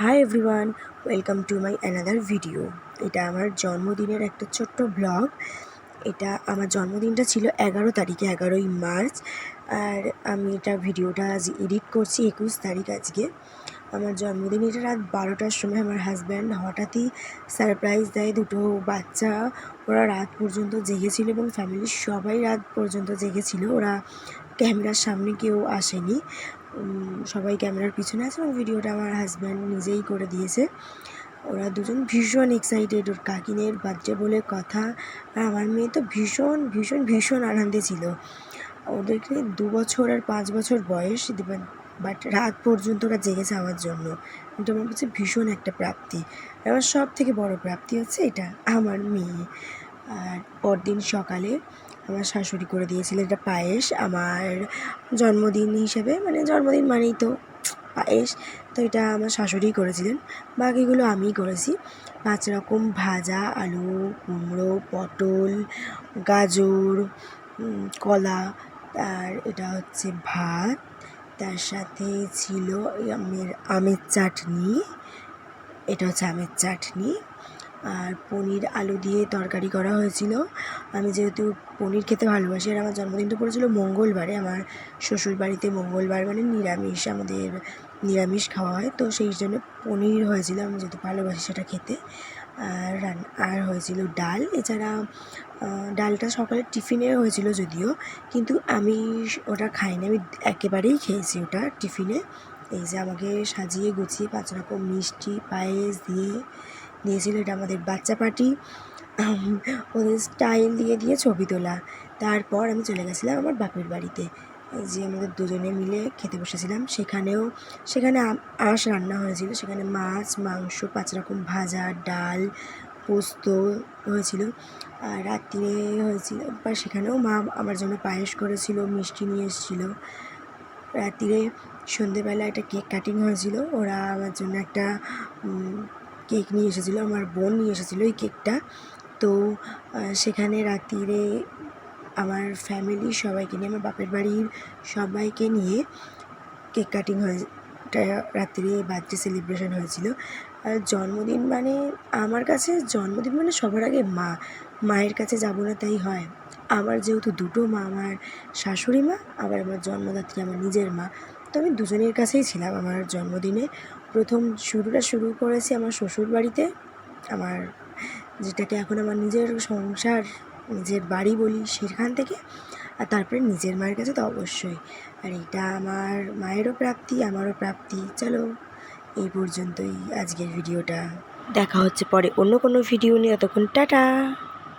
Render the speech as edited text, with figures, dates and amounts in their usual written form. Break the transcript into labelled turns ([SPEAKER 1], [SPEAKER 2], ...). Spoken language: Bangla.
[SPEAKER 1] Hi everyone, welcome to my another video. এটা আমার জন্মদিনের একটা ছোট্ট ব্লগ। এটা আমার জন্মদিনটা ছিল 11 তারিখে, 11ই মার্চ। আর আমি ভিডিওটা আজ এডিট করছি 21 তারিখ আজকে। আমার জন্মদিন এটা রাত 12টার সময় আমার হাজব্যান্ড হঠাৎই সারপ্রাইজ দেয়। দুটো বাচ্চা, ওরা রাত পর্যন্ত জেগেছিল এবং ফ্যামিলির সবাই রাত পর্যন্ত জেগেছিল। ওরা ক্যামেরার সামনে কেউ আসেনি, সবাই ক্যামেরার পিছনে আছে এবং ভিডিওটা আমার হাজব্যান্ড নিজেই করে দিয়েছে। ওরা দুজন ভীষণ এক্সাইটেড, ওর কাকিনের বার্থডে বলে কথা। আর আমার মেয়ে তো ভীষণ ভীষণ ভীষণ আনন্দে ছিল। ওদেরকে 2 বছর আর 5 বছর বয়স, বাট রাত পর্যন্ত ওরা জেগেছে আমার জন্য। এটা আমার কাছে ভীষণ একটা প্রাপ্তি। আমার সব থেকে বড় প্রাপ্তি হচ্ছে এটা, আমার মেয়ে। আর পরদিন সকালে আমার শাশুড়ি করে দিয়েছিল এটা পায়েস আমার জন্মদিন হিসেবে, মানে জন্মদিন মানেই তো পায়েস, তো এটা আমার শাশুড়িই করেছিলেন, বাকিগুলো আমিই করেছি। 5 রকম ভাজা, আলু, কুমড়ো, পটল, গাজর, কলা, আর এটা হচ্ছে ভাত, তার সাথে ছিল আমের চাটনি, এটা হচ্ছে আমের চাটনি, আর পনির আলু দিয়ে তরকারি করা হয়েছিল। আমি যেহেতু পনির খেতে ভালোবাসি, আর আমার জন্মদিনটা পড়েছিল মঙ্গলবারে। আমার শ্বশুর বাড়িতে মঙ্গলবার মানে নিরামিষ, আমাদের নিরামিষ খাওয়া হয়, তো সেই জন্য পনির হয়েছিল, আমি যেহেতু ভালোবাসি সেটা খেতে। আর হয়েছিল ডাল। এছাড়া ডালটা সকালে টিফিনে হয়েছিল যদিও, কিন্তু আমি ওটা খাইনি, আমি একেবারেই খেয়েছি ওটা টিফিনে। এই যে আমাকে সাজিয়ে গুছিয়ে 5 রকম মিষ্টি পায়েস দিয়েছিল। এটা আমাদের বাচ্চা পার্টি, ওদের স্টাইল দিয়ে ছবি তোলা। তারপর আমি চলে গেছিলাম আমার বাপের বাড়িতে। এই যে আমাদের দুজনে মিলে খেতে বসেছিলাম। সেখানে আঁশ রান্না হয়েছিল, সেখানে মাছ, মাংস, 5 রকম ভাজা, ডাল, পোস্ত হয়েছিল। আর রাত্রিরে হয়েছিল বা সেখানেও মা আমার জন্য পায়েস করেছিল, মিষ্টি নিয়ে এসেছিলো। রাত্রিরে সন্ধেবেলা একটা কেক কাটিং হয়েছিল, ওরা আমার জন্য একটা কেক নিয়ে এসেছিলো, আমার বোন নিয়ে এসেছিলো এই কেকটা। তো সেখানে রাত্রিরে আমার ফ্যামিলি সবাইকে নিয়ে, আমার বাপের বাড়ির সবাইকে নিয়ে কেক কাটিং রাত্রিরে বার্থডে সেলিব্রেশন হয়েছিল। আর জন্মদিন মানে আমার কাছে জন্মদিন মানে সবার আগে মায়ের কাছে যাবো না তাই হয়। আমার যেহেতু দুটো মা, আমার শাশুড়ি মা আবার আমার জন্মদাত্রী আমার নিজের মা, তো আমি দুজনের কাছেই ছিলাম আমার জন্মদিনে। প্রথম শুরু করেছি আমার শ্বশুর বাড়িতে, আমার যেটাকে এখন আমার নিজের সংসার, নিজের বাড়ি বলি, সেখান থেকে। আর তারপরে নিজের মায়ের কাছে তো অবশ্যই। আর এটা আমার মায়েরও প্রাপ্তি, আমারও প্রাপ্তি। চলো এই পর্যন্তই আজকের ভিডিওটা, দেখা হচ্ছে পরে অন্য কোনো ভিডিও নিয়ে। ততক্ষণ টাটা।